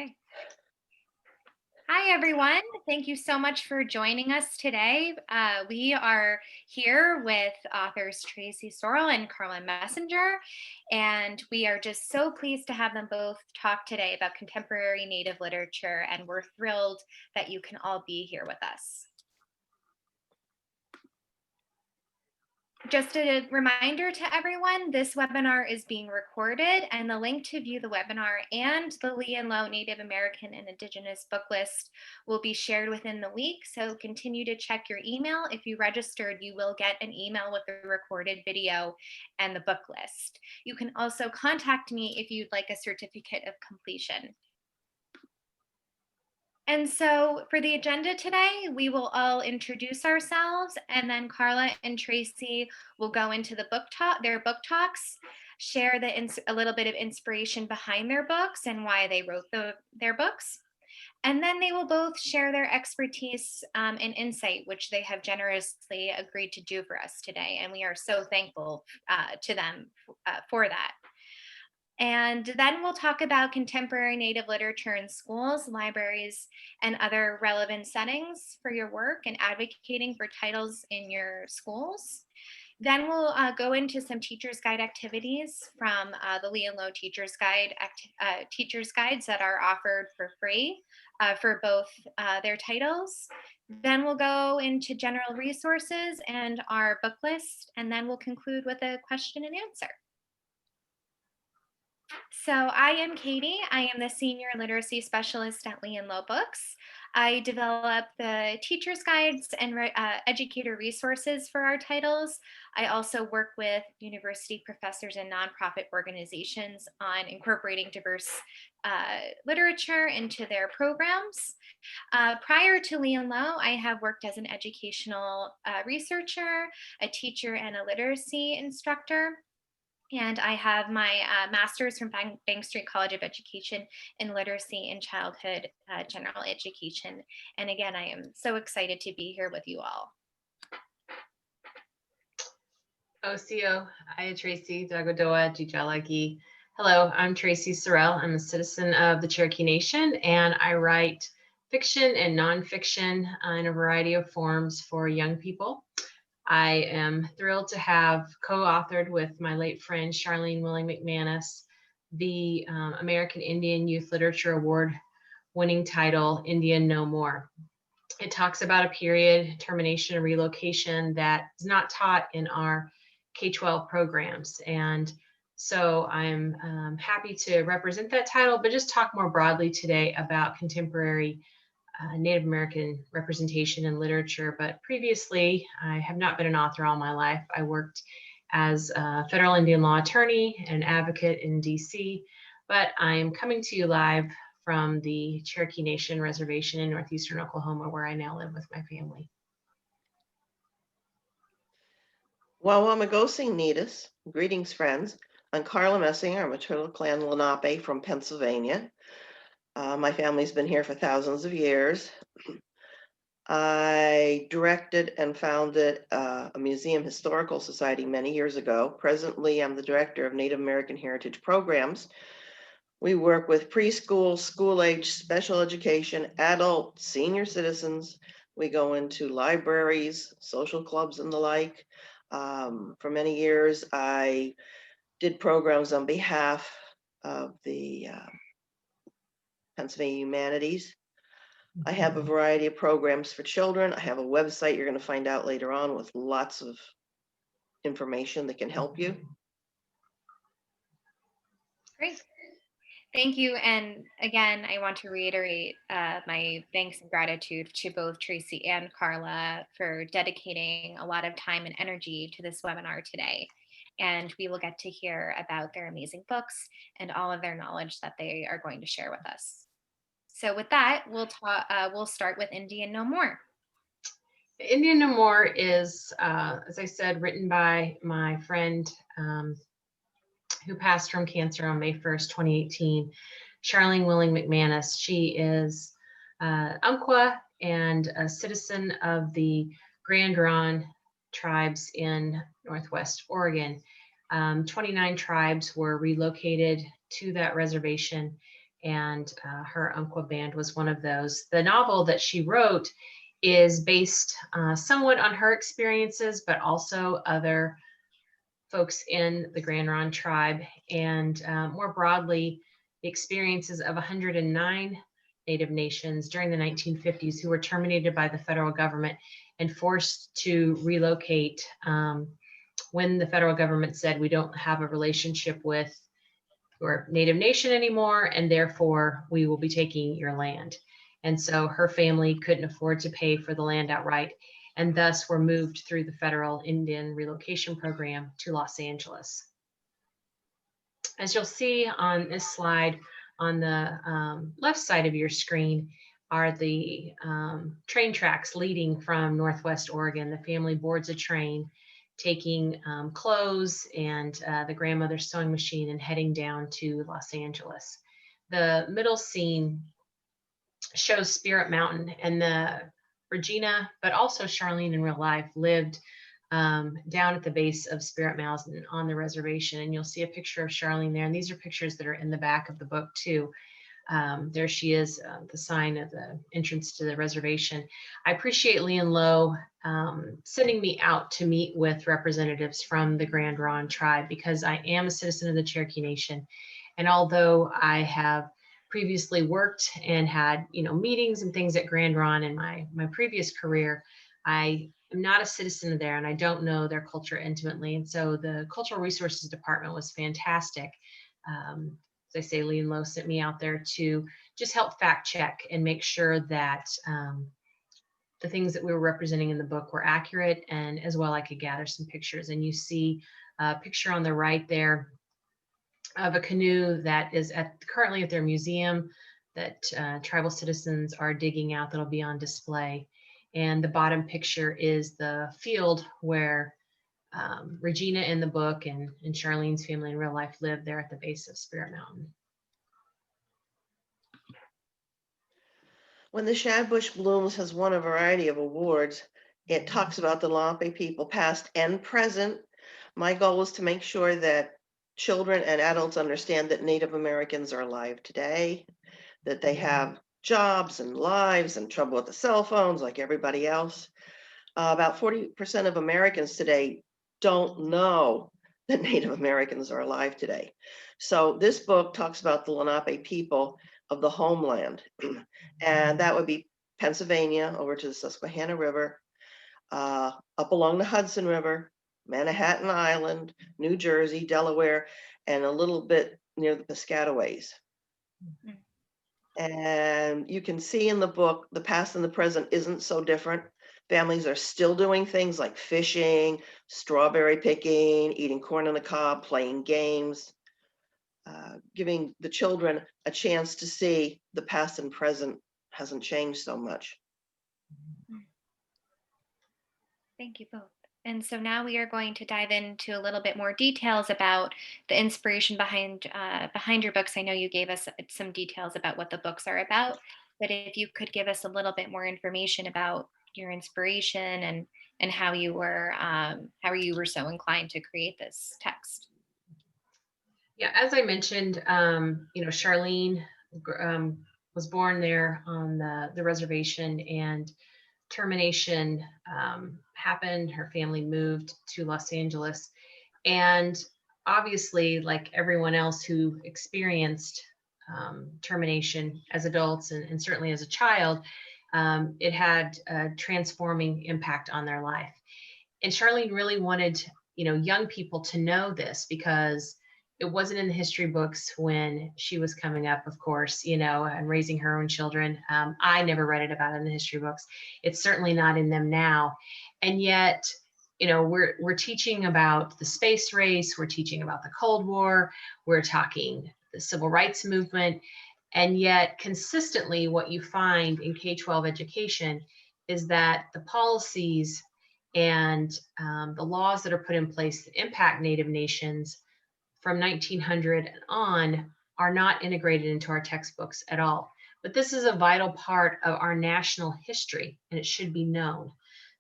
Okay. Hi, everyone. Thank you so much for joining us today. We are here with authors Traci Sorell and Carla Messinger, and we are just so pleased to have them both talk today about contemporary Native literature, and we're thrilled that you can all be here with us. Just a reminder to everyone, this webinar is being recorded, and the link to view the webinar and the Lee and Low Native American and Indigenous book list will be shared within the week. So continue to check your email. If you registered, you will get an email with the recorded video and the book list. You can also contact me if you'd like a certificate of completion. And so for the agenda today, we will all introduce ourselves, and then Carla and Tracy will go into their book talks, share a little bit of inspiration behind their books and why they wrote their books. And then they will both share their expertise and insight, which they have generously agreed to do for us today. And we are so thankful to them for that. And then we'll talk about contemporary Native literature in schools, libraries, and other relevant settings for your work and advocating for titles in your schools. Then we'll go into some Teacher's Guide activities from the Lee and Low Teacher's Guides that are offered for free for both their titles. Then we'll go into general resources and our book list, and then we'll conclude with a question and answer. So I am Katie. I am the Senior Literacy Specialist at Lee and Low Books. I develop the teacher's guides and educator resources for our titles. I also work with university professors and nonprofit organizations on incorporating diverse literature into their programs. Prior to Lee and Low, I have worked as an educational researcher, a teacher, and a literacy instructor. And I have my master's from Bank Street College of Education in Literacy and Childhood General Education. And again, I am so excited to be here with you all. Osio, Aya Tracy, Dagodoa, Jijalagi. Hello, I'm Traci Sorell. I'm a citizen of the Cherokee Nation, and I write fiction and nonfiction in a variety of forms for young people. I am thrilled to have co-authored with my late friend Charlene McManus the American Indian Youth Literature Award winning title, Indian No More. It talks about a period, termination, and relocation that is not taught in our K-12 programs. And so I'm happy to represent that title, but just talk more broadly today about contemporary Native American representation in literature. But previously, I have not been an author all my life. I worked as a federal Indian law attorney and advocate in DC, but I'm coming to you live from the Cherokee Nation Reservation in northeastern Oklahoma, where I now live with my family. Wawamagosing Needus, greetings friends. I'm Carla Messinger. I'm a Turtle Clan Lenape from Pennsylvania. My family's been here for thousands of years. I directed and founded a museum historical society many years ago. Presently, I'm the director of Native American Heritage Programs. We work with preschool, school-age, special education, adult, senior citizens. We go into libraries, social clubs, and the like. For many years, I did programs on behalf of the Pennsylvania Humanities. I have a variety of programs for children. I have a website you're going to find out later on with lots of information that can help you. Great. Thank you. And again, I want to reiterate my thanks and gratitude to both Tracy and Carla for dedicating a lot of time and energy to this webinar today. And we will get to hear about their amazing books and all of their knowledge that they are going to share with us. So with that, we'll start with Indian No More. Indian No More is, as I said, written by my friend who passed from cancer on May 1st, 2018, Charlene McManus. She is Umpqua and a citizen of the Grand Ronde tribes in Northwest Oregon. 29 tribes were relocated to that reservation, and her Umpqua band was one of those. The novel that she wrote is based somewhat on her experiences, but also other folks in the Grand Ronde tribe, and more broadly, the experiences of 109 Native nations during the 1950s who were terminated by the federal government and forced to relocate when the federal government said, we don't have a relationship with your Native nation anymore, and therefore we will be taking your land. And so her family couldn't afford to pay for the land outright, and thus were moved through the federal Indian relocation program to Los Angeles. As you'll see on this slide, on the left side of your screen are the train tracks leading from Northwest Oregon. The family boards a train, taking clothes and the grandmother's sewing machine and heading down to Los Angeles. The middle scene shows Spirit Mountain, and the Regina, but also Charlene in real life, lived down at the base of Spirit Mountain on the reservation. And you'll see a picture of Charlene there. And these are pictures that are in the back of the book too. There she is, the sign of the entrance to the reservation. I appreciate Lee and Lowe sending me out to meet with representatives from the Grand Ronde tribe, because I am a citizen of the Cherokee Nation. And although I have previously worked and had, meetings and things at Grand Ronde in my previous career, I am not a citizen there, and I don't know their culture intimately. And so the Cultural Resources Department was fantastic. As I say, Lee and Lowe sent me out there to just help fact check and make sure that the things that we were representing in the book were accurate, and as well I could gather some pictures. And you see a picture on the right there of a canoe that is currently at their museum that tribal citizens are digging out, that'll be on display. And the bottom picture is the field where Regina in the book and Charlene's family in real life lived there at the base of Spirit Mountain. When the SHADBUSH Blooms has won a variety of awards, it talks about the Lenape people, past and present. My goal was to make sure that children and adults understand that Native Americans are alive today, that they have jobs and lives and trouble with the cell phones like everybody else. About 40% of Americans today don't know that Native Americans are alive today. So this book talks about the Lenape people of the homeland, and that would be Pennsylvania over to the Susquehanna River, up along the Hudson River, Manhattan Island, New Jersey, Delaware, and a little bit near the Piscataways. And you can see in the book, the past and the present isn't so different. Families are still doing things like fishing, strawberry picking, eating corn on the cob, playing games, giving the children a chance to see the past and present hasn't changed so much. Thank you both. And so now we are going to dive into a little bit more details about the inspiration behind your books. I know you gave us some details about what the books are about, but if you could give us a little bit more information about your inspiration and how you were so inclined to create this text. Yeah, as I mentioned, Charlene was born there on the reservation, and termination happened. Her family moved to Los Angeles, and obviously, like everyone else who experienced termination as adults and certainly as a child, it had a transforming impact on their life. And Charlene really wanted, young people to know this, because it wasn't in the history books when she was coming up, of course, and raising her own children. I never read it about it in the history books. It's certainly not in them now. And yet, we're teaching about the space race, we're teaching about the Cold War, we're talking the civil rights movement. And yet consistently what you find in K-12 education is that the policies and the laws that are put in place that impact Native nations from 1900 and on are not integrated into our textbooks at all. But this is a vital part of our national history, and it should be known.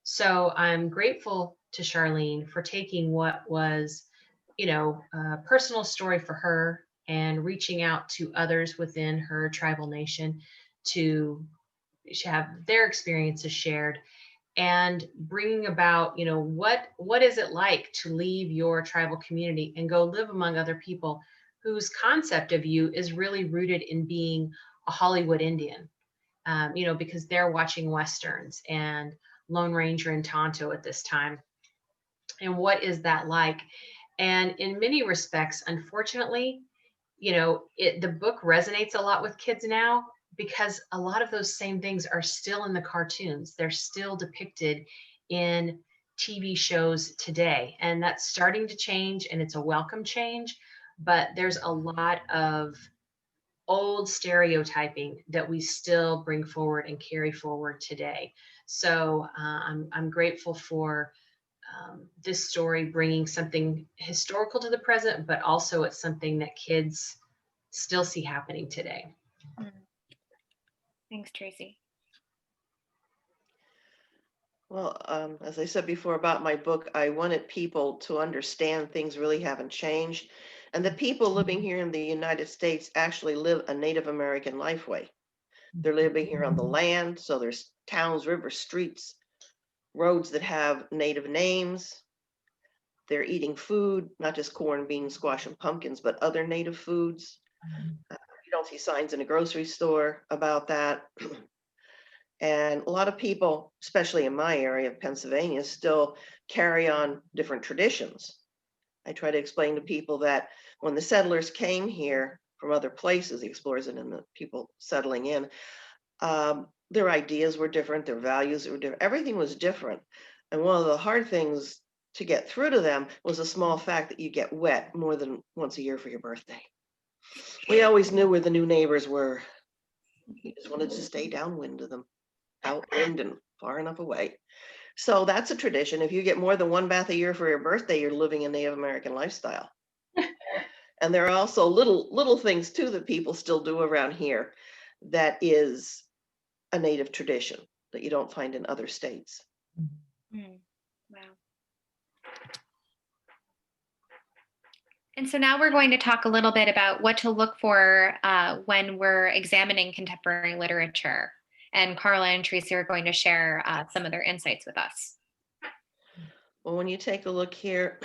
So I'm grateful to Charlene for taking what was, a personal story for her and reaching out to others within her tribal nation to have their experiences shared, and bringing about, what is it like to leave your tribal community and go live among other people whose concept of you is really rooted in being a Hollywood Indian, because they're watching Westerns and Lone Ranger and Tonto at this time. And what is that like? And in many respects, unfortunately, the book resonates a lot with kids now, because a lot of those same things are still in the cartoons. They're still depicted in TV shows today. And that's starting to change, and it's a welcome change. But there's a lot of old stereotyping that we still bring forward and carry forward today. So I'm grateful for this story bringing something historical to the present, but also it's something that kids still see happening today. Thanks, Tracy. Well, as I said before about my book, I wanted people to understand things really haven't changed, and the people living here in the United States actually live a Native American life way. They're living here on the land, so there's towns, rivers, streets, roads that have Native names. They're eating food, not just corn, beans, squash, and pumpkins, but other Native foods. You don't see signs in a grocery store about that. And a lot of people, especially in my area of Pennsylvania, still carry on different traditions. I try to explain to people that when the settlers came here from other places, the explorers and then the people settling in, their ideas were different, their values were different, everything was different. And one of the hard things to get through to them was the small fact that you get wet more than once a year for your birthday. We always knew where the new neighbors were. You just wanted to stay downwind of them, outwind and far enough away. So that's a tradition. If you get more than one bath a year for your birthday, you're living a Native American lifestyle. And there are also little things too that people still do around here that is a Native tradition that you don't find in other states. Wow. And so now we're going to talk a little bit about what to look for when we're examining contemporary literature. And Carla and Tracy are going to share some of their insights with us. Well, when you take a look here,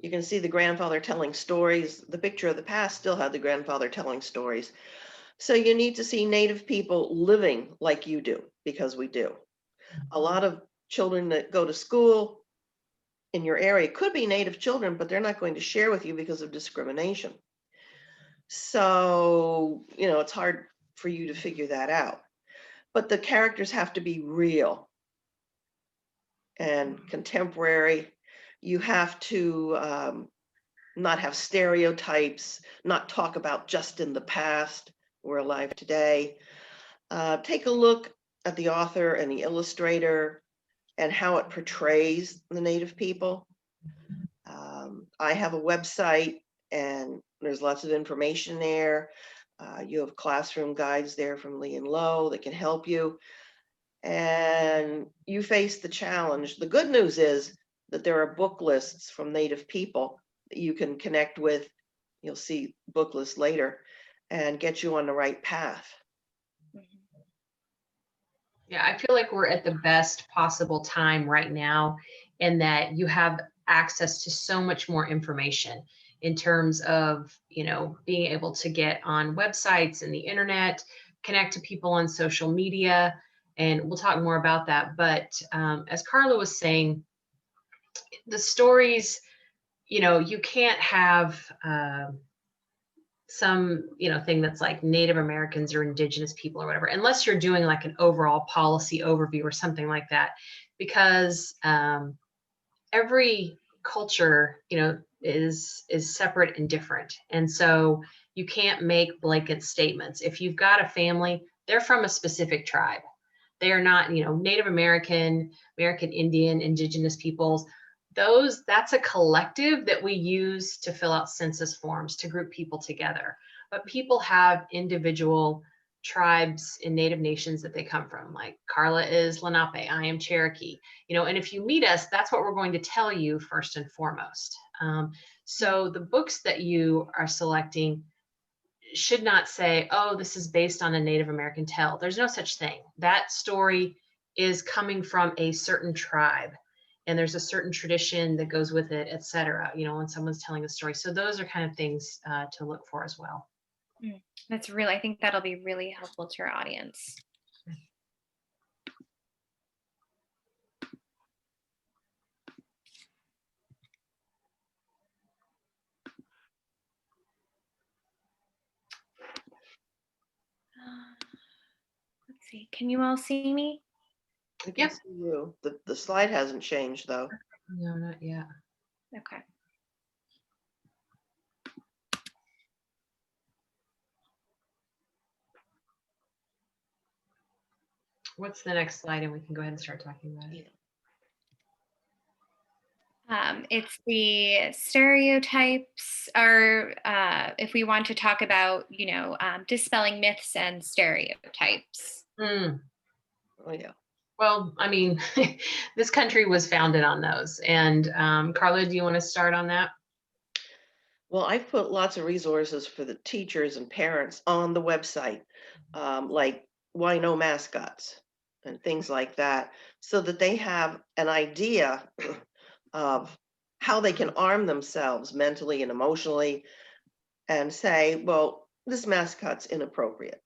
you can see the grandfather telling stories. The picture of the past still had the grandfather telling stories. So you need to see Native people living like you do, because we do. A lot of children that go to school in your area could be Native children, but they're not going to share with you because of discrimination. So, it's hard for you to figure that out. But the characters have to be real and contemporary. You have to not have stereotypes, not talk about just in the past. We're alive today. Take a look at the author and the illustrator and how it portrays the Native people. I have a website and there's lots of information there. You have classroom guides there from Lee and Lowe that can help you. And you face the challenge. The good news is that there are book lists from Native people that you can connect with. You'll see book lists later and get you on the right path. Yeah, I feel like we're at the best possible time right now, in that you have access to so much more information in terms of, being able to get on websites and the internet, connect to people on social media, and we'll talk more about that. But as Carla was saying, the stories, you can't have some thing that's like Native Americans or indigenous people or whatever, unless you're doing like an overall policy overview or something like that, because every culture is separate and different, and so you can't make blanket statements. If you've got a family, they're from a specific tribe, they are not Native American, American Indian, indigenous peoples. That's a collective that we use to fill out census forms to group people together. But people have individual tribes in Native nations that they come from. Like Carla is Lenape, I am Cherokee, and if you meet us, that's what we're going to tell you first and foremost. So the books that you are selecting should not say, oh, this is based on a Native American tale. There's no such thing. That story is coming from a certain tribe, and there's a certain tradition that goes with it, etc. When someone's telling a story. So those are kind of things to look for as well. That's really, I think that'll be really helpful to our audience. Let's see, can you all see me? I can Yep. see you. The slide hasn't changed though. No, not yet. Okay. What's the next slide? And we can go ahead and start talking about it. It's the stereotypes, or if we want to talk about, dispelling myths and stereotypes. Mm. Oh yeah. Well, I mean, this country was founded on those. And Carla, do you want to start on that? Well, I've put lots of resources for the teachers and parents on the website, like why no mascots and things like that, so that they have an idea of how they can arm themselves mentally and emotionally and say, well, this mascot's inappropriate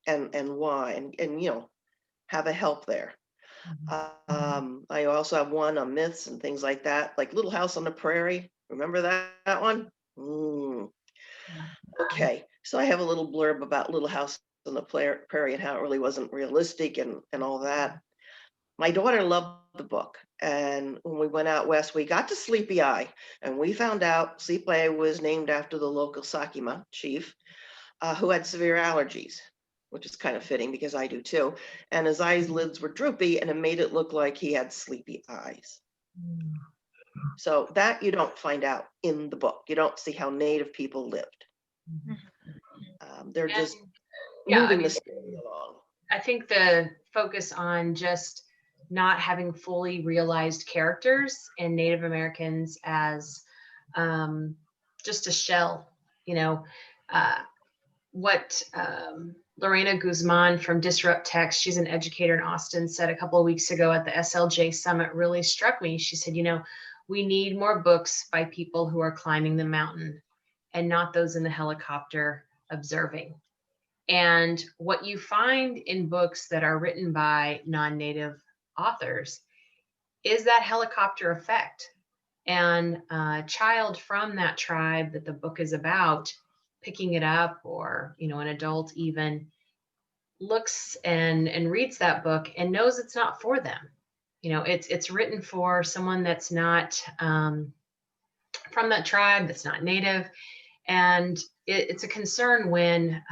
and why, and have a help there. I also have one on myths and things like that, like Little House on the Prairie. Remember that one? Okay, so I have a little blurb about Little House on the Prairie and how it really wasn't realistic and all that. My daughter loved the book, and when we went out west, we got to Sleepy Eye, and we found out Sleepy Eye was named after the local Sakima chief, who had severe allergies, which is kind of fitting because I do too. And his eyes lids were droopy, and it made it look like he had sleepy eyes. So that you don't find out in the book. You don't see how Native people lived. They're just moving the story along. I think the focus on just not having fully realized characters and Native Americans as just a shell, what Lorena Guzman from Disrupt Text, she's an educator in Austin, said a couple of weeks ago at the SLJ Summit really struck me. She said, we need more books by people who are climbing the mountain and not those in the helicopter observing. And what you find in books that are written by non-Native authors is that helicopter effect. And a child from that tribe that the book is about picking it up, or an adult even, looks and reads that book and knows it's not for them. It's written for someone that's not from that tribe, that's not Native. And it's a concern when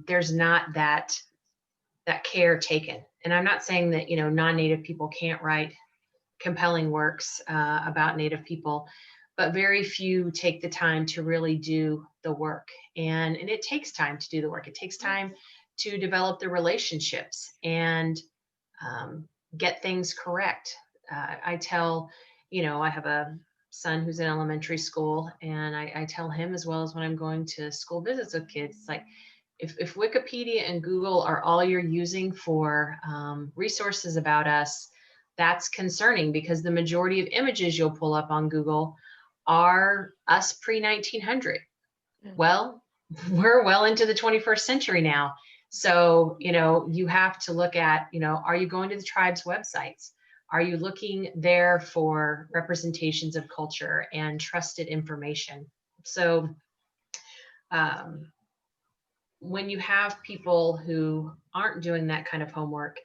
there's not that care taken. And I'm not saying that non-Native people can't write compelling works about Native people, but very few take the time to really do the work. And it takes time to do the work. It takes time to develop the relationships and get things correct. I tell, I have a son who's in elementary school, and I tell him, as well as when I'm going to school visits with kids, it's like, if Wikipedia and Google are all you're using for resources about us, that's concerning, because the majority of images you'll pull up on Google are us pre-1900. Well, we're well into the 21st century now. So, you have to look at, are you going to the tribe's websites? Are you looking there for representations of culture and trusted information? So, when you have people who aren't doing that kind of homework,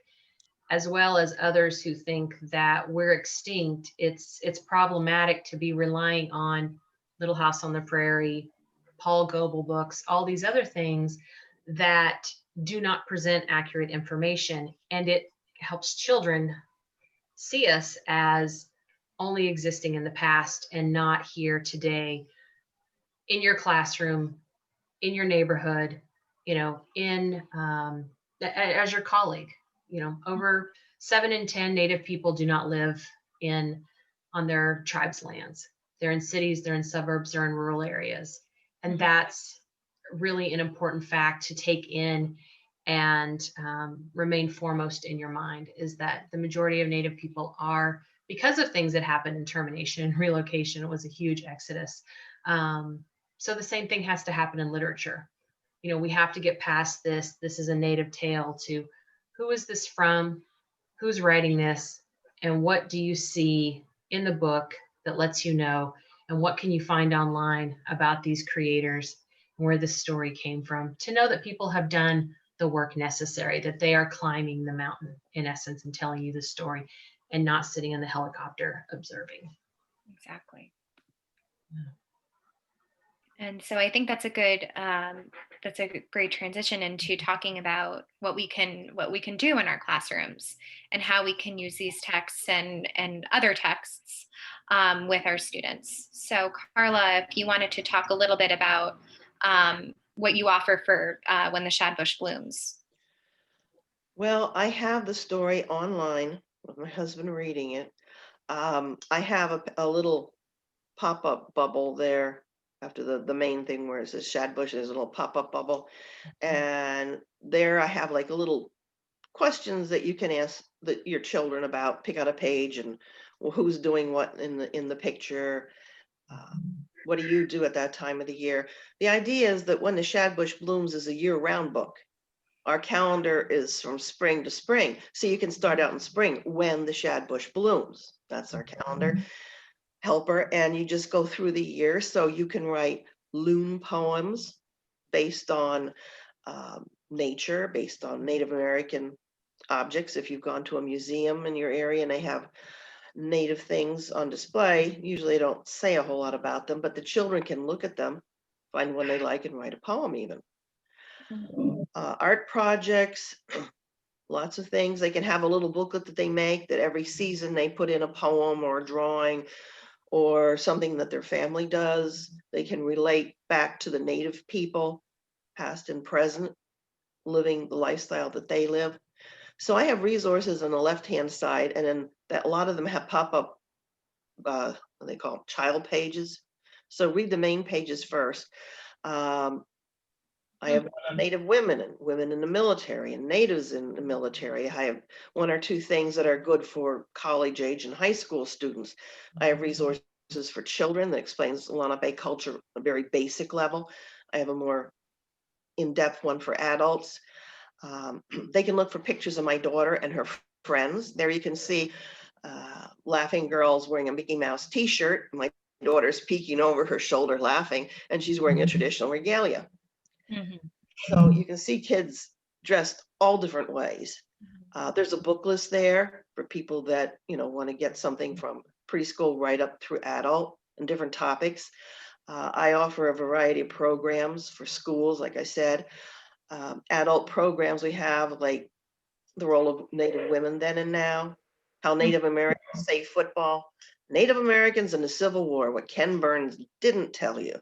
as well as others who think that we're extinct, it's problematic to be relying on Little House on the Prairie, Paul Goebel books, all these other things that do not present accurate information. And it helps children see us as only existing in the past and not here today, in your classroom, in your neighborhood, as your colleague. Over 7 in 10 Native people do not live on their tribe's lands. They're in cities, they're in suburbs, they're in rural areas. And Mhm. that's really an important fact to take in and remain foremost in your mind, is that the majority of Native people are, because of things that happened in termination and relocation, it was a huge exodus. So the same thing has to happen in literature. You know, we have to get past this is a Native tale, to who is this from, who's writing this, and what do you see in the book that lets you know, and what can you find online about these creators and where this story came from, to know that people have done the work necessary, that they are climbing the mountain in essence and telling you the story, and not sitting in the helicopter observing. Exactly. Yeah. And so I think that's a great transition into talking about what we can do in our classrooms and how we can use these texts and other texts with our students. So Carla, if you wanted to talk a little bit about what you offer for when the Shadbush blooms. Well, I have the story online with my husband reading it. I have a little pop-up bubble there after the main thing where it says Shadbush, there's a little pop-up bubble. And there I have like a little questions that you can ask your children about. Pick out a page and, well, who's doing what in the picture. What do you do at that time of the year? The idea is that when the Shadbush Blooms is a year-round book, our calendar is from spring to spring. So you can start out in spring when the Shadbush blooms. That's our calendar helper. And you just go through the year. So you can write loon poems based on nature, based on Native American objects. If you've gone to a museum in your area and they have Native things on display, usually they don't say a whole lot about them, but the children can look at them, find one they like, and write a poem even. Art projects, lots of things. They can have a little booklet that they make that every season they put in a poem or a drawing or something that their family does. They can relate back to the Native people, past and present, living the lifestyle that they live. So I have resources on the left-hand side, and then that a lot of them have pop-up, what they call them, child pages. So read the main pages first. I have one on Native women and women in the military and natives in the military. I have one or two things that are good for college age and high school students. I have resources for children that explains Lenape culture at a very basic level. I have a more in-depth one for adults. They can look for pictures of my daughter and her friends. There you can see laughing girls wearing a Mickey Mouse t-shirt. My daughter's peeking over her shoulder laughing, and she's wearing a traditional regalia. Mhm. So you can see kids dressed all different ways. There's a book list there for people that want to get something from preschool right up through adult and different topics. I offer a variety of programs for schools, like I said. Adult programs we have, like the role of Native women then and now, how Native Americans say football, Native Americans in the Civil War, what Ken Burns didn't tell you.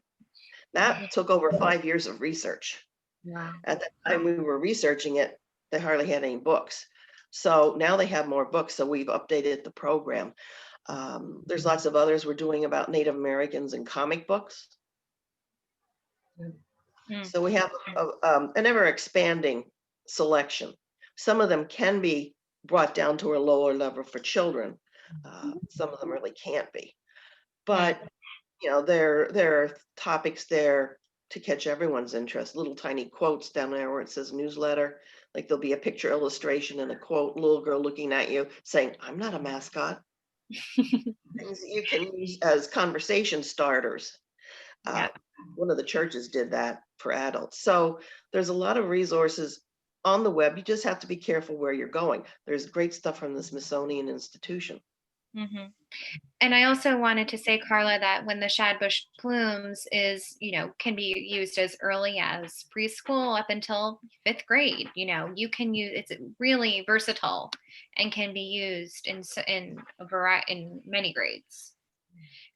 That took over 5 years of research. Wow. At the time we were researching it, they hardly had any books. So now they have more books. So we've updated the program. There's lots of others we're doing about Native Americans in comic books. So we have an ever expanding selection. Some of them can be brought down to a lower level for children. Some of them really can't be. But there are topics there to catch everyone's interest. Little tiny quotes down there where it says newsletter. Like there'll be a picture illustration and a quote, little girl looking at you saying, "I'm not a mascot." Things that you can use as conversation starters. Yeah. One of the churches did that for adults. So there's a lot of resources on the web. You just have to be careful where you're going. There's great stuff from the Smithsonian Institution. Mm-hmm. And I also wanted to say, Carla, that when the Shadbush blooms can be used as early as preschool up until 5th grade. You can use it's really versatile and can be used in many grades.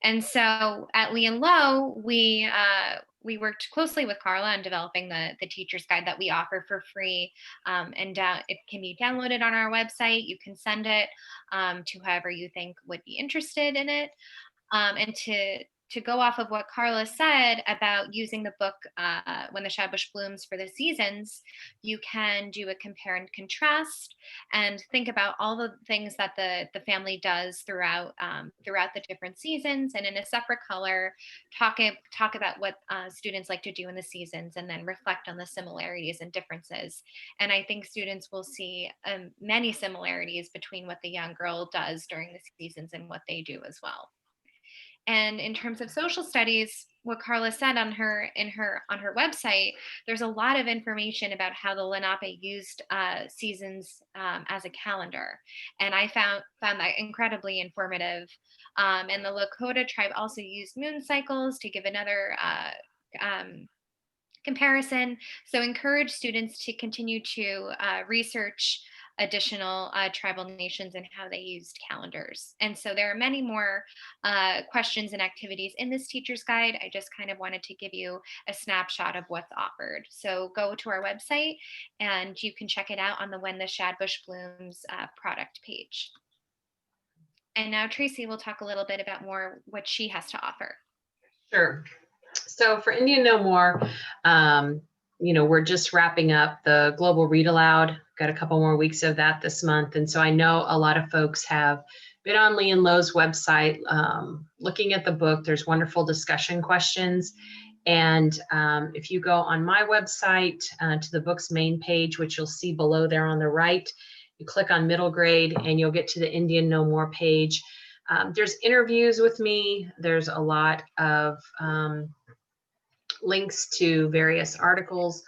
And so at Lee and Low, we worked closely with Carla on developing the teacher's guide that we offer for free. It can be downloaded on our website. You can send it to whoever you think would be interested in it. And to go off of what Carla said about using the book When the Shadbush Blooms for the seasons, you can do a compare and contrast and think about all the things that the family does throughout the different seasons, and in a separate color, talk about what students like to do in the seasons, and then reflect on the similarities and differences. And I think students will see many similarities between what the young girl does during the seasons and what they do as well. And in terms of social studies, what Carla said on her website, there's a lot of information about how the Lenape used seasons as a calendar, and I found that incredibly informative. And the Lakota tribe also used moon cycles to give another comparison. So encourage students to continue to research additional tribal nations and how they used calendars. And so there are many more questions and activities in this teacher's guide. I just kind of wanted to give you a snapshot of what's offered. So go to our website and you can check it out on the When the Shadbush Blooms product page. And now Tracy will talk a little bit about more what she has to offer. Sure. So for Indian No More, we're just wrapping up the Global Read Aloud. Got a couple more weeks of that this month. And so I know a lot of folks have been on Lee and Lowe's website looking at the book. There's wonderful discussion questions. And if you go on my website to the book's main page, which you'll see below there on the right, you click on middle grade and you'll get to the Indian No More page. There's interviews with me. There's a lot of links to various articles.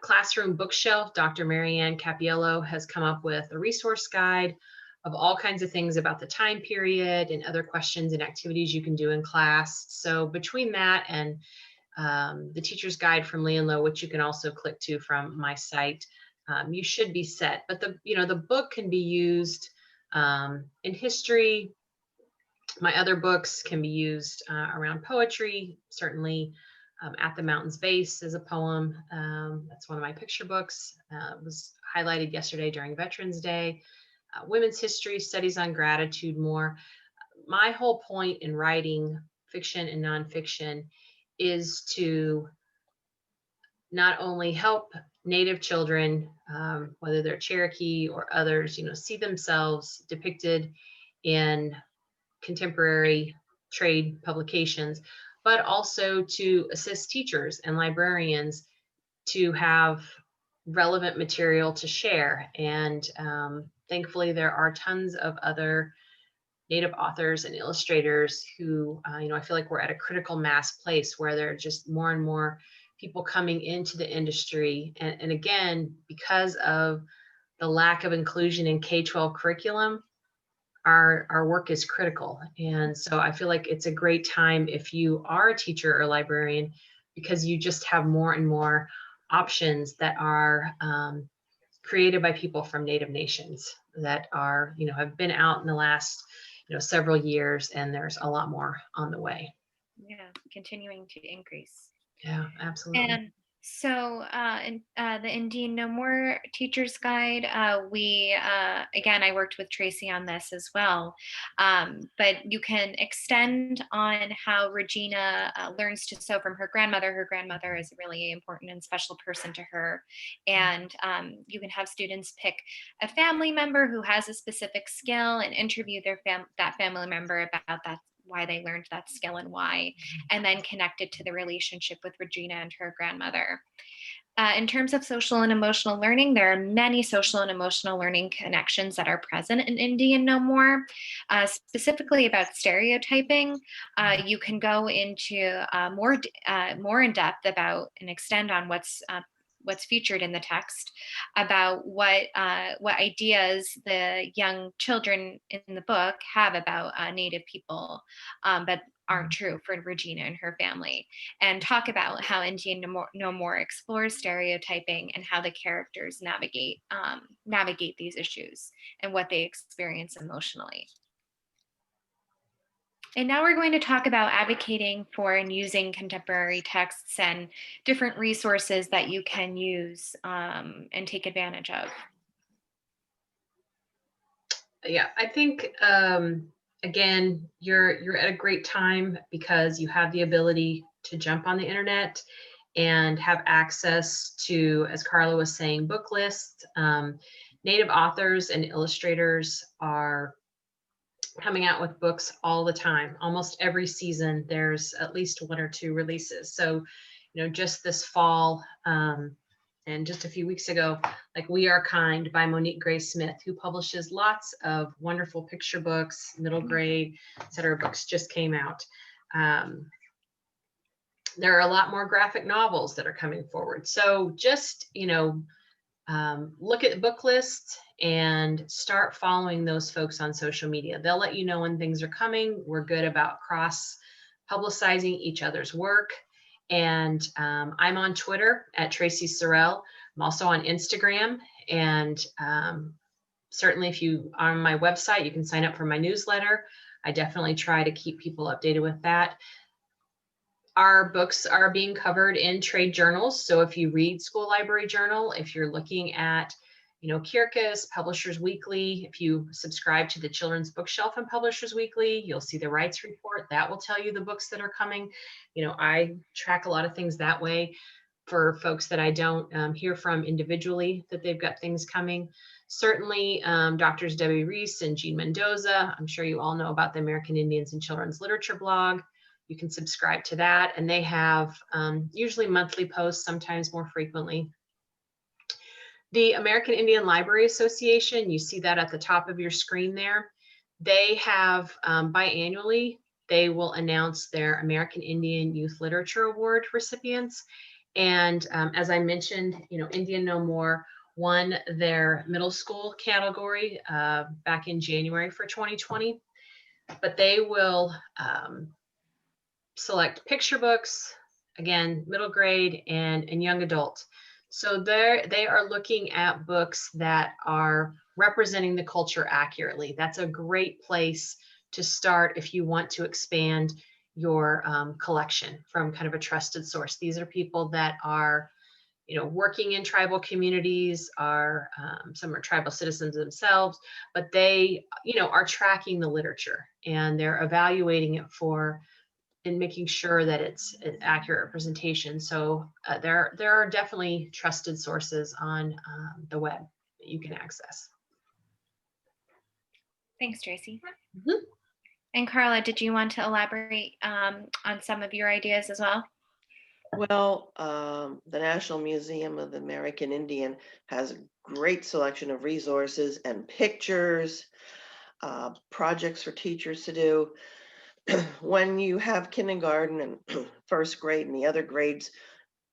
Classroom Bookshelf, Dr. Marianne Capiello has come up with a resource guide of all kinds of things about the time period and other questions and activities you can do in class. So between that and the teacher's guide from Lee and Low, which you can also click to from my site, you should be set. But the book can be used in history. My other books can be used around poetry, certainly. At the Mountain's Base is a poem. That's one of my picture books. It was highlighted yesterday during Veterans Day. Women's history, studies on gratitude, more. My whole point in writing fiction and nonfiction is to not only help Native children, whether they're Cherokee or others, see themselves depicted in contemporary trade publications, but also to assist teachers and librarians to have relevant material to share. And thankfully, there are tons of other Native authors and illustrators who, I feel like we're at a critical mass place where there are just more and more people coming into the industry. And again, because of the lack of inclusion in K-12 curriculum, our work is critical. And so I feel like it's a great time if you are a teacher or librarian, because you just have more and more options that are created by people from Native nations that are, have been out in the last, several years, and there's a lot more on the way. Yeah, continuing to increase. Yeah, absolutely. And so in the Indian No More Teacher's Guide, again, I worked with Tracy on this as well, but you can extend on how Regina learns to sew from her grandmother. Her grandmother is a really important and special person to her. And you can have students pick a family member who has a specific skill and interview that family member about why they learned that skill and why, and then connect it to the relationship with Regina and her grandmother. In terms of social and emotional learning, there are many social and emotional learning connections that are present in Indian No More. Specifically about stereotyping, you can go into more in depth about and extend on what's featured in the text about what ideas the young children in the book have about Native people that aren't true for Regina and her family, and talk about how Indian No More explores stereotyping and how the characters navigate these issues and what they experience emotionally. And now we're going to talk about advocating for and using contemporary texts and different resources that you can use and take advantage of. Yeah, I think again, you're at a great time because you have the ability to jump on the internet and have access to, as Carla was saying, book lists. Native authors and illustrators are coming out with books all the time. Almost every season, there's at least 1 or 2 releases. So, just this fall, and just a few weeks ago, like We Are Kind by Monique Gray Smith, who publishes lots of wonderful picture books, middle grade, etc. books just came out. There are a lot more graphic novels that are coming forward. So just, look at the book lists and start following those folks on social media. They'll let you know when things are coming. We're good about cross publicizing each other's work. And I'm on Twitter at Traci Sorell. I'm also on Instagram. And certainly if you are on my website, you can sign up for my newsletter. I definitely try to keep people updated with that. Our books are being covered in trade journals. So if you read School Library Journal, if you're looking at, Kirkus, Publishers Weekly, if you subscribe to the Children's Bookshelf and Publishers Weekly, you'll see the rights report. That will tell you the books that are coming. I track a lot of things that way for folks that I don't hear from individually that they've got things coming. Certainly, Drs. Debbie Reese and Jean Mendoza. I'm sure you all know about the American Indians and Children's Literature blog. You can subscribe to that, and they have usually monthly posts, sometimes more frequently. The American Indian Library Association, you see that at the top of your screen there. They have biannually, they will announce their American Indian Youth Literature Award recipients. And as I mentioned, Indian No More won their middle school category back in January for 2020. But they will select picture books, again, middle grade and young adult. So they are looking at books that are representing the culture accurately. That's a great place to start if you want to expand your collection from kind of a trusted source. These are people that are, working in tribal communities, some are tribal citizens themselves, but they, are tracking the literature and they're evaluating it and making sure that it's an accurate representation. So there are definitely trusted sources on the web that you can access. Thanks, Tracy. Mm-hmm. And Carla, did you want to elaborate on some of your ideas as well? Well, the National Museum of the American Indian has a great selection of resources and pictures, projects for teachers to do. When you have kindergarten and first grade and the other grades,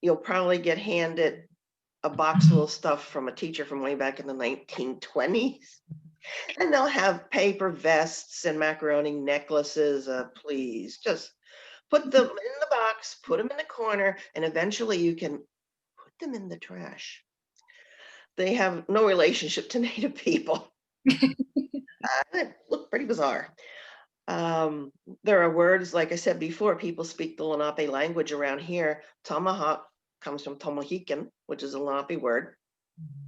you'll probably get handed a box full of stuff from a teacher from way back in the 1920s. And they'll have paper vests and macaroni necklaces. Please just put them in the box, put them in the corner, and eventually you can put them in the trash. They have no relationship to Native people. They look pretty bizarre. There are words, like I said before, people speak the Lenape language around here. Tomahawk comes from Tomohican, which is a Lenape word.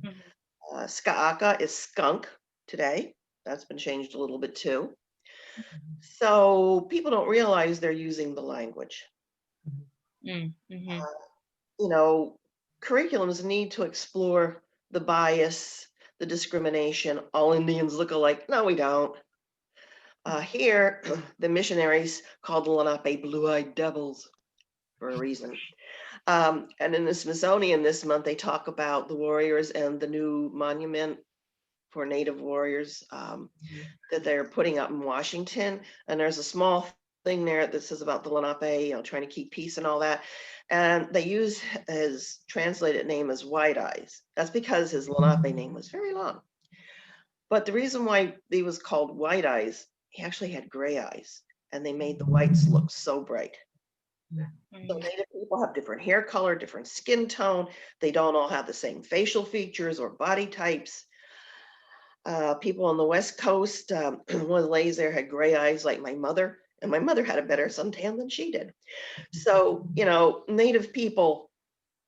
Mm-hmm. Ska'aka is skunk today. That's been changed a little bit too. So people don't realize they're using the language. Mm-hmm. Curriculums need to explore the bias, the discrimination. All Indians look alike. No, we don't. Here, the missionaries called the Lenape blue-eyed devils for a reason. And in the Smithsonian this month, they talk about the warriors and the new monument for Native warriors that they're putting up in Washington. And there's a small thing there that says about the Lenape, trying to keep peace and all that. And they use his translated name as White Eyes. That's because his Lenape name was very long. But the reason why he was called White Eyes, he actually had gray eyes, and they made the whites look so bright. So Native people have different hair color, different skin tone. They don't all have the same facial features or body types. People on the West Coast, one of the ladies there had gray eyes like my mother, and my mother had a better suntan than she did. So, Native people,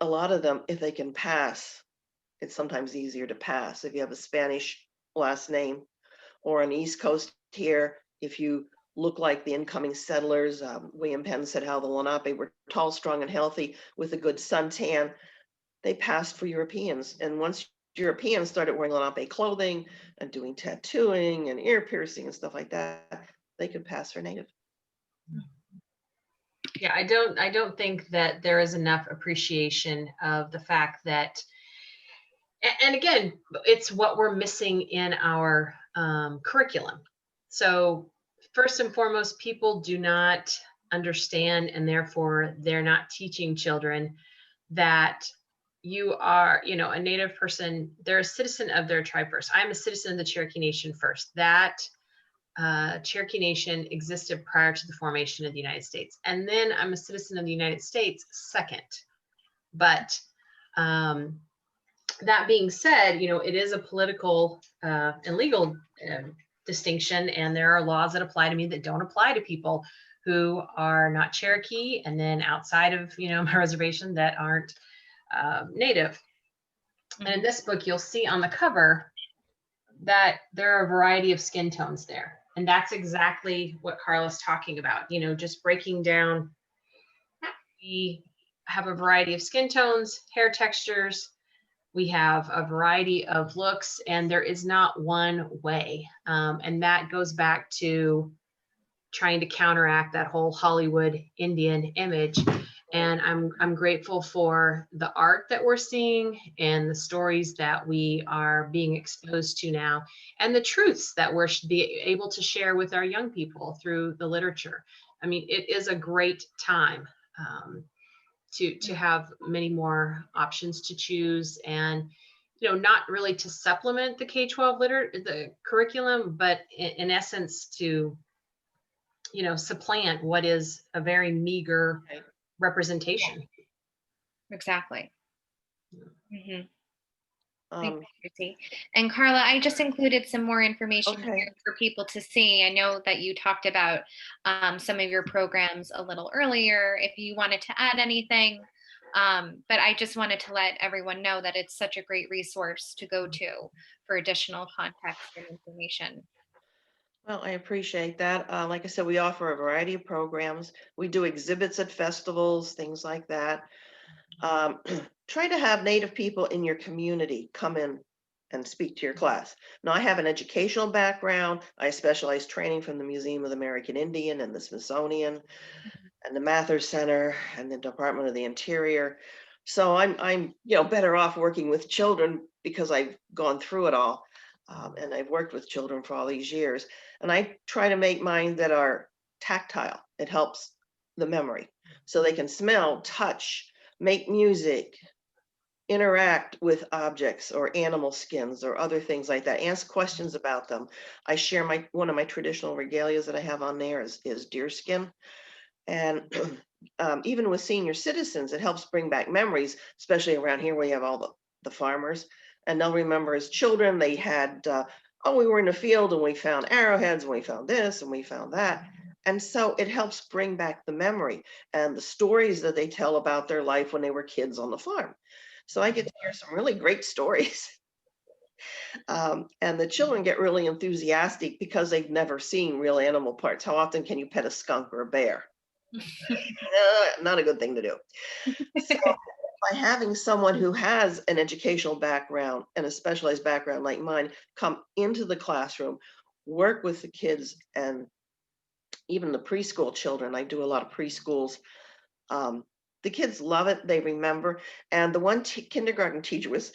a lot of them, if they can pass, it's sometimes easier to pass. If you have a Spanish last name, or on the East Coast here, if you look like the incoming settlers. William Penn said how the Lenape were tall, strong, and healthy with a good suntan. They passed for Europeans. And once Europeans started wearing Lenape clothing and doing tattooing and ear piercing and stuff like that, they could pass for Native. Yeah, I don't think that there is enough appreciation of the fact that, and again, it's what we're missing in our curriculum. So first and foremost, people do not understand, and therefore they're not teaching children that you are, you know, a Native person, they're a citizen of their tribe first. I'm a citizen of the Cherokee Nation first. That Cherokee Nation existed prior to the formation of the United States. And then I'm a citizen of the United States second. But that being said, you know, it is a political and legal distinction, and there are laws that apply to me that don't apply to people who are not Cherokee, and then outside of, you know, my reservation that aren't Native. And in this book, you'll see on the cover that there are a variety of skin tones there. And that's exactly what Carla's talking about, you know, just breaking down. We have a variety of skin tones, hair textures. We have a variety of looks, and there is not one way. And that goes back to trying to counteract that whole Hollywood Indian image. And I'm grateful for the art that we're seeing and the stories that we are being exposed to now, and the truths that we're be able to share with our young people through the literature. I mean, it is a great time to have many more options to choose, and, you know, not really to supplement the K-12 the curriculum, but in essence to, you know, supplant what is a very meager representation. Yeah. Exactly. Mm-hmm. Thank Um, you, Tracy. And Carla, I just included some more information Okay. here for people to see. I know that you talked about some of your programs a little earlier, if you wanted to add anything. But I just wanted to let everyone know that it's such a great resource to go to for additional context and information. Well, I appreciate that. Like I said, we offer a variety of programs. We do exhibits at festivals, things like that. Try to have Native people in your community come in and speak to your class. Now, I have an educational background. I specialize training from the Museum of the American Indian and the Smithsonian and the Mather Center and the Department of the Interior. So I'm you know, better off working with children because I've gone through it all. And I've worked with children for all these years. And I try to make mine that are tactile. It helps the memory. So they can smell, touch, make music, interact with objects or animal skins or other things like that. Ask questions about them. I share one of my traditional regalias that I have on there is deer skin. And even with senior citizens, it helps bring back memories, especially around here where you have all the farmers. And they'll remember as children, they had, oh, we were in the field and we found arrowheads and we found this and we found that. And so it helps bring back the memory and the stories that they tell about their life when they were kids on the farm. So I get to hear some really great stories. And the children get really enthusiastic because they've never seen real animal parts. How often can you pet a skunk or a bear? Not a good thing to do. So by having someone who has an educational background and a specialized background like mine come into the classroom, work with the kids and even the preschool children. I do a lot of preschools. The kids love it. They remember. And the one kindergarten teacher was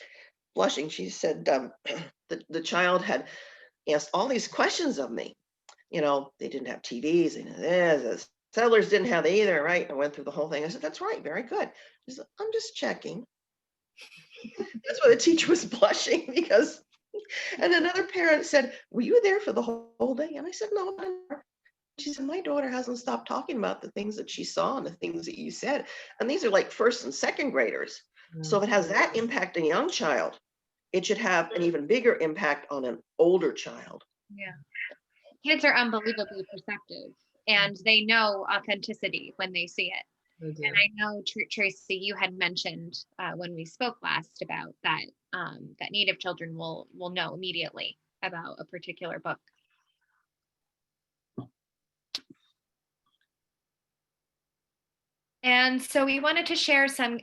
blushing. She said the child had asked all these questions of me. You know, they didn't have TVs. They didn't have this. Settlers didn't have either, right? I went through the whole thing. I said, that's right. Very good. She said, I'm just checking. That's why the teacher was blushing because, and another parent said, were you there for the whole day? And I said, no. She said, my daughter hasn't stopped talking about the things that she saw and the things that you said. And these are like first and second graders. So if it has that impact on a young child, it should have an even bigger impact on an older child. Yeah. Kids are unbelievably perceptive, and they know authenticity when they see it. And I know, Tracy, you had mentioned when we spoke last about that, that Native children will know immediately about a particular book. And so we wanted to share some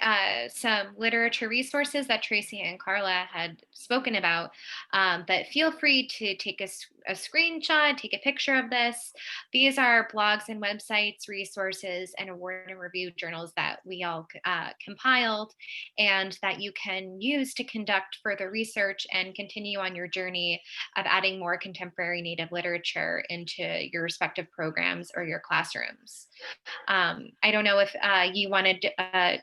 literature resources that Tracy and Carla had spoken about. But feel free to take a screenshot, take a picture of this. These are blogs and websites, resources, and award and review journals that we all compiled, and that you can use to conduct further research and continue on your journey of adding more contemporary Native literature into your respective programs or your classrooms. I don't know if you wanted,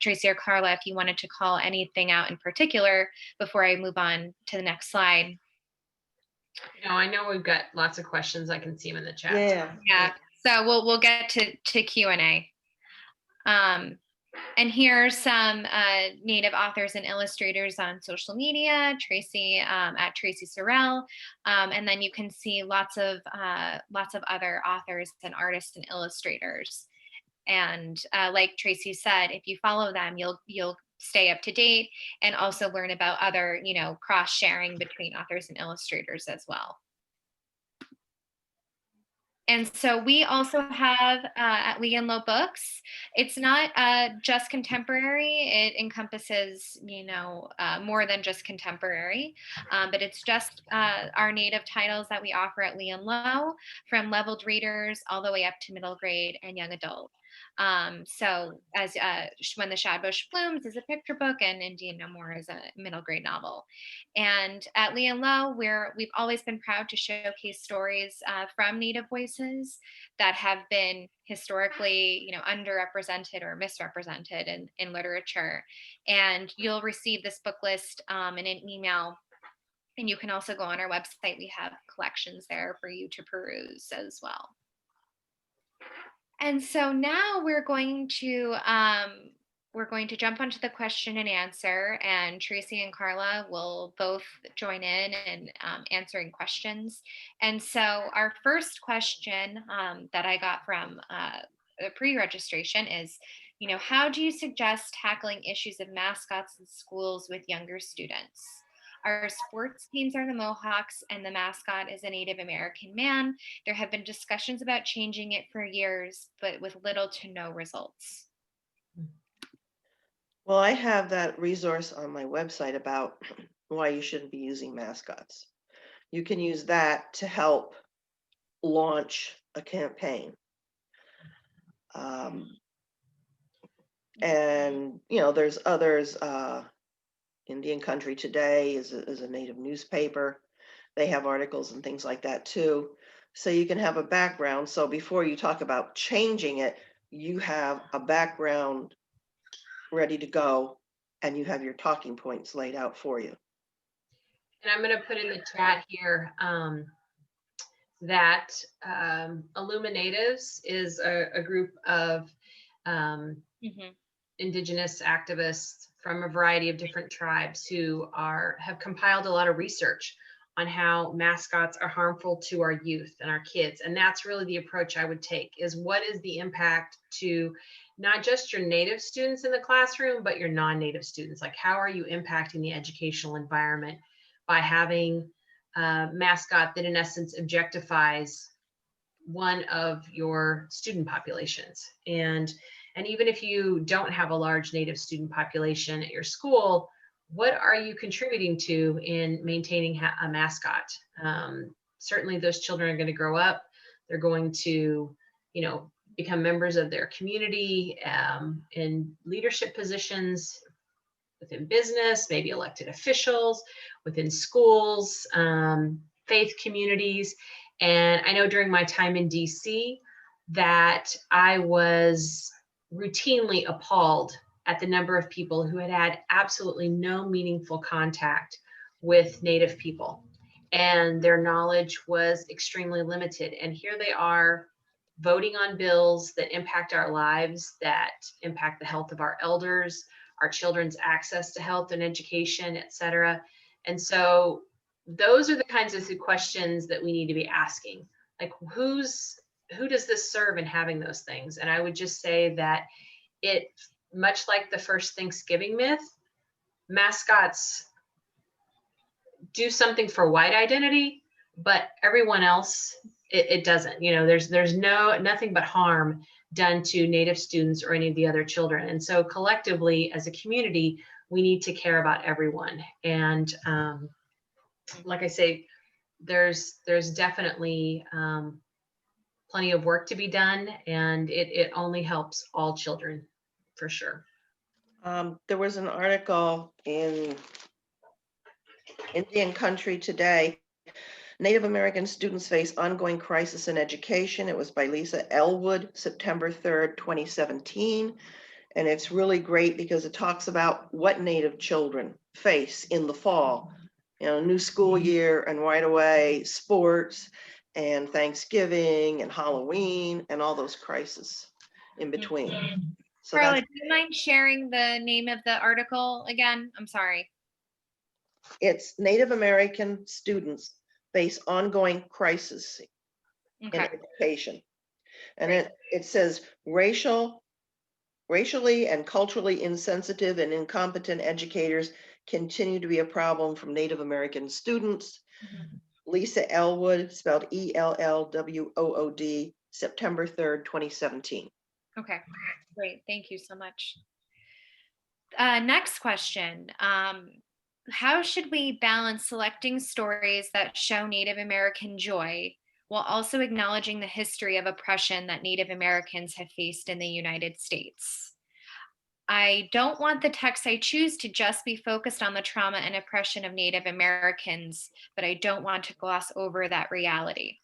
Tracy or Carla, if you wanted to call anything out in particular before I move on to the next slide. No, I know we've got lots of questions. I can see them in the chat. Yeah. Yeah, so we'll get to Q&A. And here's some Native authors and illustrators on social media, Tracy at Traci Sorell. And then you can see lots of other authors and artists and illustrators. And like Tracy said, if you follow them, you'll stay up to date and also learn about other, cross sharing between authors and illustrators as well. And so we also have at Lee and Low Books, it's not just contemporary. It encompasses, more than just contemporary, but it's just our Native titles that we offer at Lee and Low, from leveled readers all the way up to middle grade and young adult. So as When the Shadbush Blooms is a picture book, and Indian No More is a middle grade novel. And at Lee and Low, we've always been proud to showcase stories from Native voices that have been historically, underrepresented or misrepresented in literature. And you'll receive this book list in an email. And you can also go on our website. We have collections there for you to peruse as well. And so now we're going to jump onto the question and answer, and Tracy and Carla will both join in answering questions. And so our first question that I got from the pre-registration is, how do you suggest tackling issues of mascots in schools with younger students? Our sports teams are the Mohawks, and the mascot is a Native American man. There have been discussions about changing it for years, but with little to no results. Well, I have that resource on my website about why you shouldn't be using mascots. You can use that to help launch a campaign. And, there's others. Indian Country Today is a Native newspaper. They have articles and things like that too. So you can have a background. So before you talk about changing it, you have a background ready to go, and you have your talking points laid out for you. And I'm going to put in the chat here that Illuminatives is a group of Indigenous activists from a variety of different tribes who have compiled a lot of research on how mascots are harmful to our youth and our kids. And that's really the approach I would take, is what is the impact to not just your Native students in the classroom, but your non-Native students? Like, how are you impacting the educational environment by having a mascot that in essence objectifies one of your student populations? And even if you don't have a large Native student population at your school, what are you contributing to in maintaining a mascot? Certainly those children are going to grow up. They're going to, become members of their community in leadership positions within business, maybe elected officials, within schools, faith communities. And I know during my time in DC that I was routinely appalled at the number of people who had absolutely no meaningful contact with Native people, and their knowledge was extremely limited. And here they are voting on bills that impact our lives, that impact the health of our elders, our children's access to health and education, et cetera. And so those are the kinds of questions that we need to be asking. Like, who does this serve in having those things? And I would just say that it, much like the first Thanksgiving myth, mascots do something for white identity, but everyone else, it doesn't. There's nothing but harm done to Native students or any of the other children. And so collectively, as a community, we need to care about everyone. And like I say, there's definitely plenty of work to be done, and it only helps all children, for sure. There was an article in Indian Country Today. Native American students face ongoing crisis in education. It was by Lisa Elwood, September 3rd, 2017. And it's really great because it talks about what Native children face in the fall. You know, new school year and right away, sports and Thanksgiving and Halloween and all those crises in between. So Carla, that's, do you mind sharing the name of the article again? I'm sorry. it's Native American students face ongoing crisis in Okay. education. And it says racially and culturally insensitive and incompetent educators continue to be a problem from Native American students. Mhm. Lisa Elwood, spelled ELLWOOD, September 3rd, 2017. Okay, great. Thank you so much. Next question. How should we balance selecting stories that show Native American joy while also acknowledging the history of oppression that Native Americans have faced in the United States? I don't want the text I choose to just be focused on the trauma and oppression of Native Americans, but I don't want to gloss over that reality.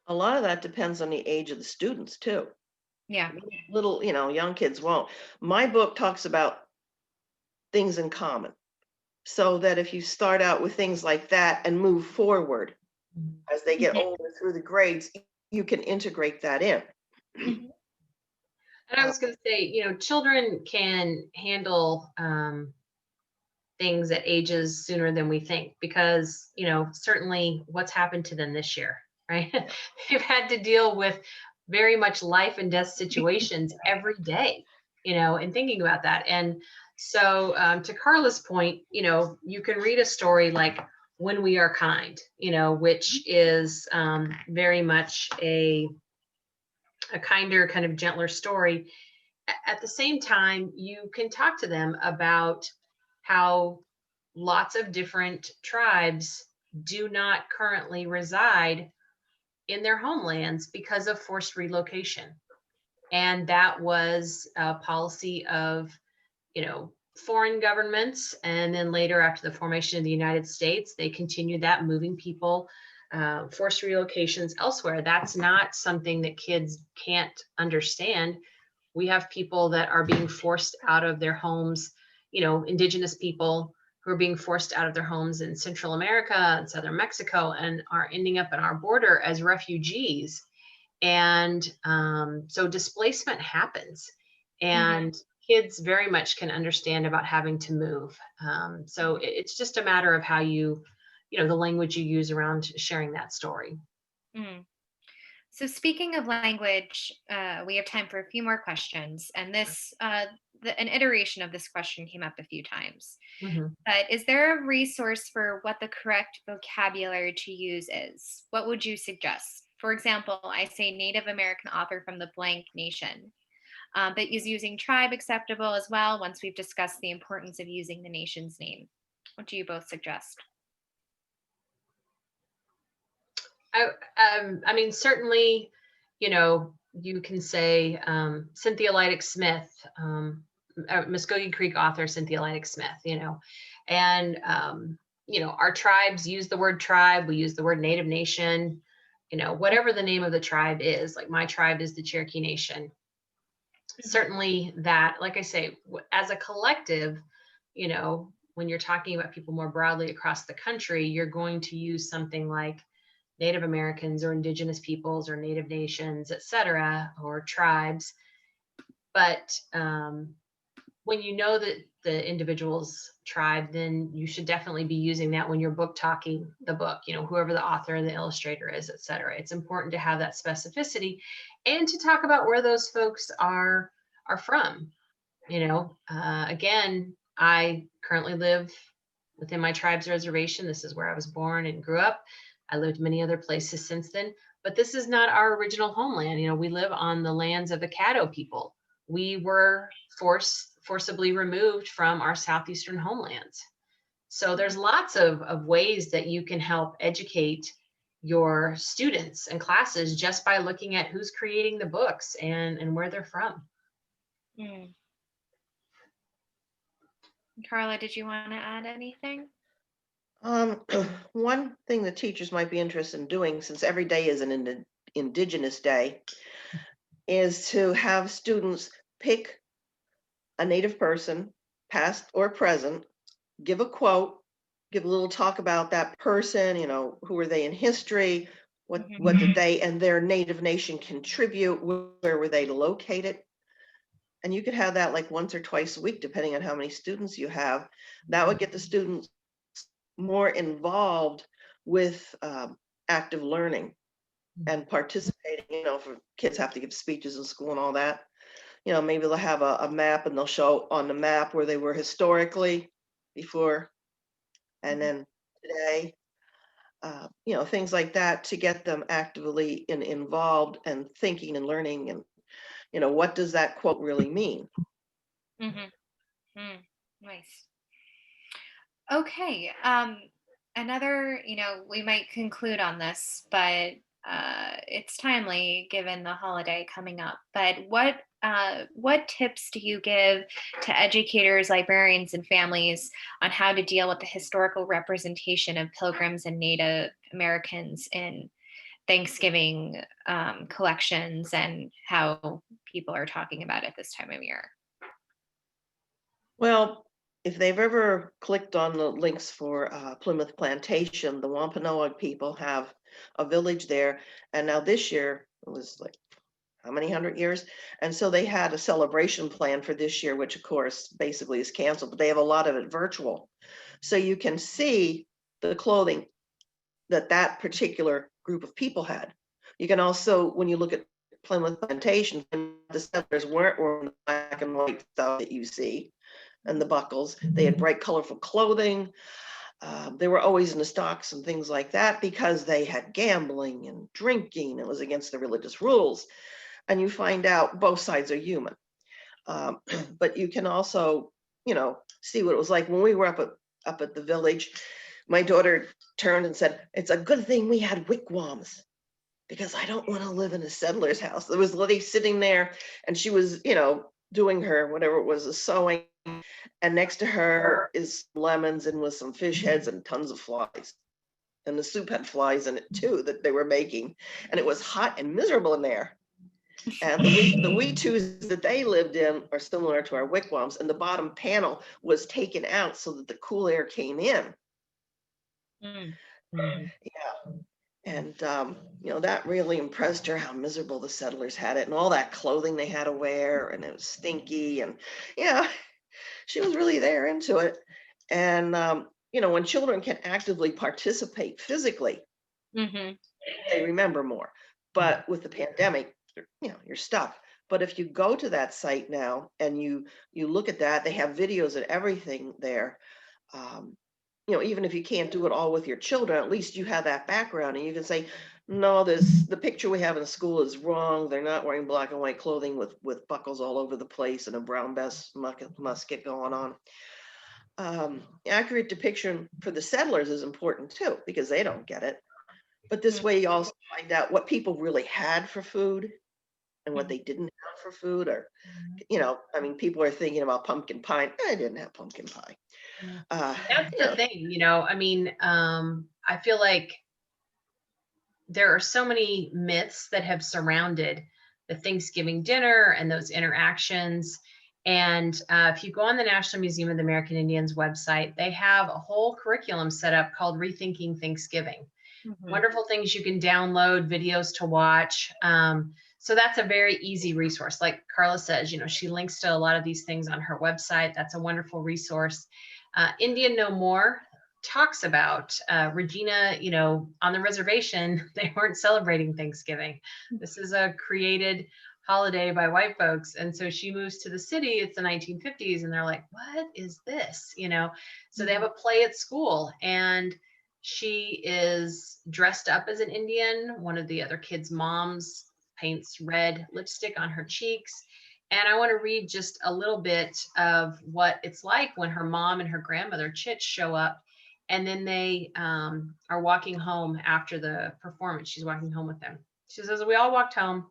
A lot of that depends on the age of the students too. Yeah. Little, young kids won't. My book talks about things in common, so that if you start out with things like that and move forward as they get Mhm. older through the grades, you can integrate that in. Mhm. And I was going to say, children can handle things at ages sooner than we think, because, certainly what's happened to them this year, right? They've had to deal with very much life and death situations every day, and thinking about that. And so to Carla's point, you can read a story like When We Are Kind, which is very much a kinder, kind of gentler story. At the same time, you can talk to them about how lots of different tribes do not currently reside in their homelands because of forced relocation. And that was a policy of, foreign governments. And then later, after the formation of the United States, they continued that, moving people, forced relocations elsewhere. That's not something that kids can't understand. We have people that are being forced out of their homes, indigenous people who are being forced out of their homes in Central America and Southern Mexico and are ending up on our border as refugees. And so displacement happens, and kids very much can understand about having to move. So it's just a matter of how the language you use around sharing that story. Mm. So speaking of language, we have time for a few more questions, and an iteration of this question came up a few times. Mhm. But is there a resource for what the correct vocabulary to use is? What would you suggest? For example, I say Native American author from the blank nation, but is using tribe acceptable as well once we've discussed the importance of using the nation's name? What do you both suggest? I mean, certainly, you can say Cynthia Leidig Smith, Muskogee Creek author Cynthia Leidig Smith, and our tribes use the word tribe. We use the word Native Nation, whatever the name of the tribe is. Like my tribe is the Cherokee Nation. Certainly that, like I say, as a collective, when you're talking about people more broadly across the country, you're going to use something like Native Americans or indigenous peoples or Native nations, et cetera, or tribes. But when you know that the individual's tribe, then you should definitely be using that when you're book talking the book, whoever the author and the illustrator is, et cetera. It's important to have that specificity and to talk about where those folks are from. Again, I currently live within my tribe's reservation. This is where I was born and grew up. I lived many other places since then, but this is not our original homeland. You know, we live on the lands of the Caddo people. We were forcibly removed from our southeastern homelands. So there's lots of ways that you can help educate your students and classes just by looking at who's creating the books and where they're from. Mm. Carla, did you want to add anything? One thing the teachers might be interested in doing, since every day is an Indigenous Day, is to have students pick a Native person, past or present, give a quote, give a little talk about that person, you know, who were they in history, what did they and their Native nation contribute, where were they located? And you could have that like once or twice a week, depending on how many students you have. That would get the students more involved with active learning and participating. You know, for kids have to give speeches in school and all that. You know, maybe they'll have a map and they'll show on the map where they were historically before and then today. You know, things like that to get them actively involved and thinking and learning. And, you know, what does that quote really mean? Nice. Okay. Another, we might conclude on this, but it's timely given the holiday coming up. But what tips do you give to educators, librarians, and families on how to deal with the historical representation of Pilgrims and Native Americans in Thanksgiving collections and how people are talking about it this time of year? Well, if they've ever clicked on the links for Plymouth Plantation, the Wampanoag people have a village there. And now this year, it was like, how many 100 years? And so they had a celebration plan for this year, which of course basically is canceled, but they have a lot of it virtual. So you can see the clothing that that particular group of people had. You can also, when you look at Plymouth Plantation, the settlers weren't wearing the black and white stuff that you see and the buckles. They had bright, colorful clothing. They were always in the stocks and things like that because they had gambling and drinking. It was against the religious rules. And you find out both sides are human. But you can also, you know, see what it was like when we were up at the village. My daughter turned and said, "It's a good thing we had wigwams because I don't want to live in a settler's house." There was a lady sitting there and she was, you know, doing her, whatever it was, a sewing. And next to her is lemons and with some fish heads and tons of flies. And the soup had flies in it too that they were making. And it was hot and miserable in there. And the weetus that they lived in are similar to our wigwams. And the bottom panel was taken out so that the cool air came in. Yeah. And, you know, that really impressed her how miserable the settlers had it and all that clothing they had to wear. And it was stinky. And, yeah, she was really there into it. And, you know, when children can actively participate physically, they remember more. But with the pandemic, you know, you're stuck. But if you go to that site now and you look at that, they have videos and everything there. You know, even if you can't do it all with your children, at least you have that background and you can say, no, the picture we have in school is wrong. They're not wearing black and white clothing with buckles all over the place and a brown vest musket going on. Accurate depiction for the settlers is important too, because they don't get it. But this way you also find out what people really had for food and what they didn't have for food. Or, you know, I mean, people are thinking about pumpkin pie. I didn't have pumpkin pie. That's the thing, you know, I mean, I feel like there are so many myths that have surrounded the Thanksgiving dinner and those interactions. And if you go on the National Museum of the American Indians website, they have a whole curriculum set up called Rethinking Thanksgiving. Wonderful things you can download, videos to watch. So that's a very easy resource. Like Carla says, you know, she links to a lot of these things on her website. That's a wonderful resource. Indian No More talks about Regina, you know, on the reservation, they weren't celebrating Thanksgiving. This is a created holiday by white folks. And so she moves to the city, it's the 1950s, and they're like, what is this? You know, so they have a play at school. And She is dressed up as an Indian. One of the other kids' moms paints red lipstick on her cheeks. And I want to read just a little bit of what it's like when her mom and her grandmother, Chich, show up. And then they are walking home after the performance. She's walking home with them. She says, we all walked home.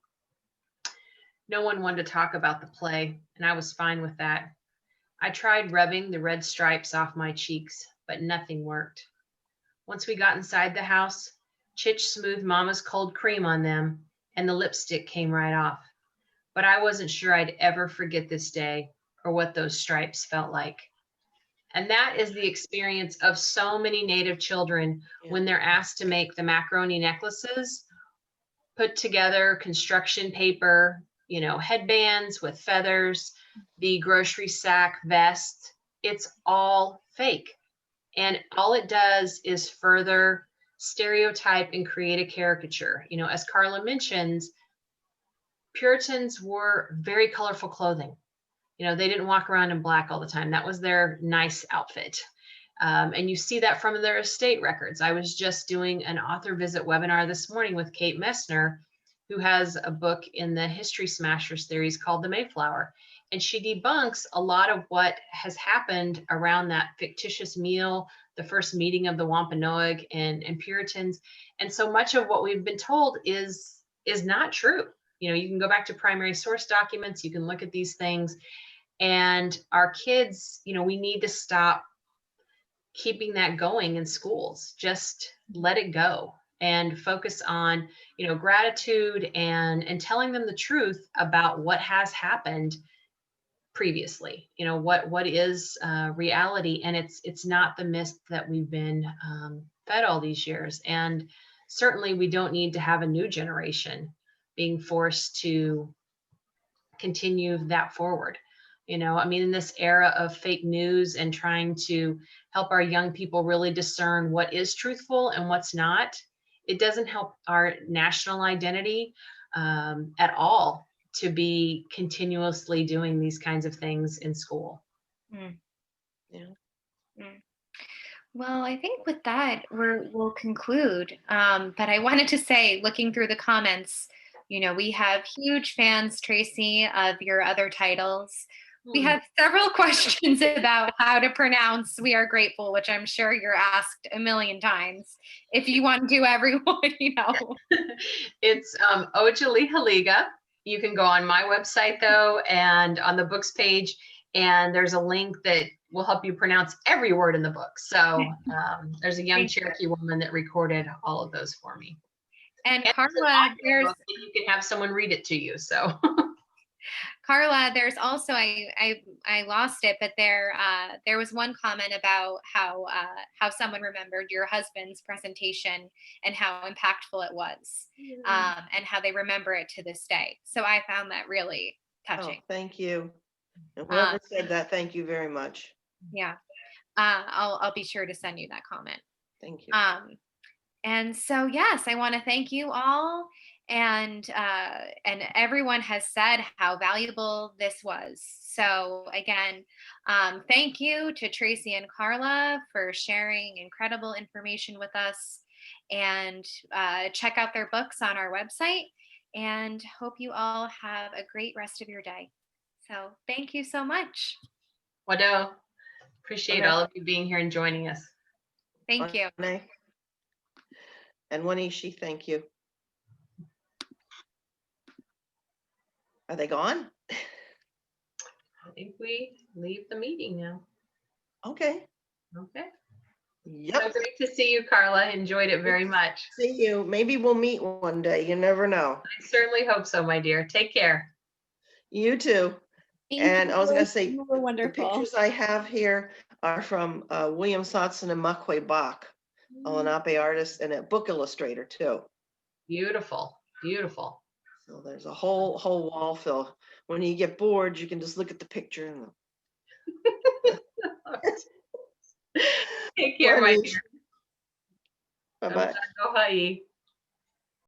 No one wanted to talk about the play, and I was fine with that. I tried rubbing the red stripes off my cheeks, but nothing worked. Once we got inside the house, Chich smoothed Mama's cold cream on them, and the lipstick came right off. But I wasn't sure I'd ever forget this day or what those stripes felt like. And that is the experience of so many Native children when they're asked to make the macaroni necklaces, put together construction paper, headbands with feathers, the grocery sack vest. It's all fake. And all it does is further stereotype and create a caricature. As Carla mentions, Puritans wore very colorful clothing. They didn't walk around in black all the time. That was their nice outfit. And you see that from their estate records. I was just doing an author visit webinar this morning with Kate Messner, who has a book in the History Smashers series called The Mayflower. And she debunks a lot of what has happened around that fictitious meal, the first meeting of the Wampanoag and Puritans. And so much of what we've been told is not true. You can go back to primary source documents, you can look at these things. And our kids, we need to stop keeping that going in schools. Just let it go and focus on, gratitude and telling them the truth about what has happened previously. What is reality, and it's not the myth that we've been fed all these years. And certainly we don't need to have a new generation being forced to continue that forward. In this era of fake news and trying to help our young people really discern what is truthful and what's not, it doesn't help our national identity at all to be continuously doing these kinds of things in school. Mm. Yeah. Mm. Well, I think with that, we'll conclude. But I wanted to say, looking through the comments, we have huge fans, Tracy, of your other titles. We have several questions about how to pronounce "We Are Grateful," which I'm sure you're asked a million times. If you want to, everyone, It's Ojalihaliga. You can go on my website, though, and on the books page, and there's a link that will help you pronounce every word in the book. So there's a young Cherokee woman that recorded all of those for me. And Carla, you can have someone read it to you. So Carla, there's also I lost it, but there was one comment about how someone remembered your husband's presentation and how impactful it was, and how they remember it to this day. So I found that really touching. Oh, thank you. And whoever said that, thank you very much. Yeah, I'll be sure to send you that comment. Thank you. And so, yes, I want to thank you all. And everyone has said how valuable this was. So again, thank you to Tracy and Carla for sharing incredible information with us. And check out their books on our website. And hope you all have a great rest of your day. So thank you so much. Wado. Appreciate all of you being here and joining us. Thank you. And Wanishi, thank you. Are they gone? I think we leave the meeting now. Okay. Okay. Yep. So great to see you, Carla. Enjoyed it very much. See you. Maybe we'll meet one day. You never know. I certainly hope so, my dear. Take care. You too. I was going to say, wonderful. The pictures I have here are from William Sotson and Makwe Bach, a Lenape artist and a book illustrator too. Beautiful, beautiful. So there's a whole wall fill. When you get bored, you can just look at the picture and take care, my dear. Bye-bye. Go Hawaii.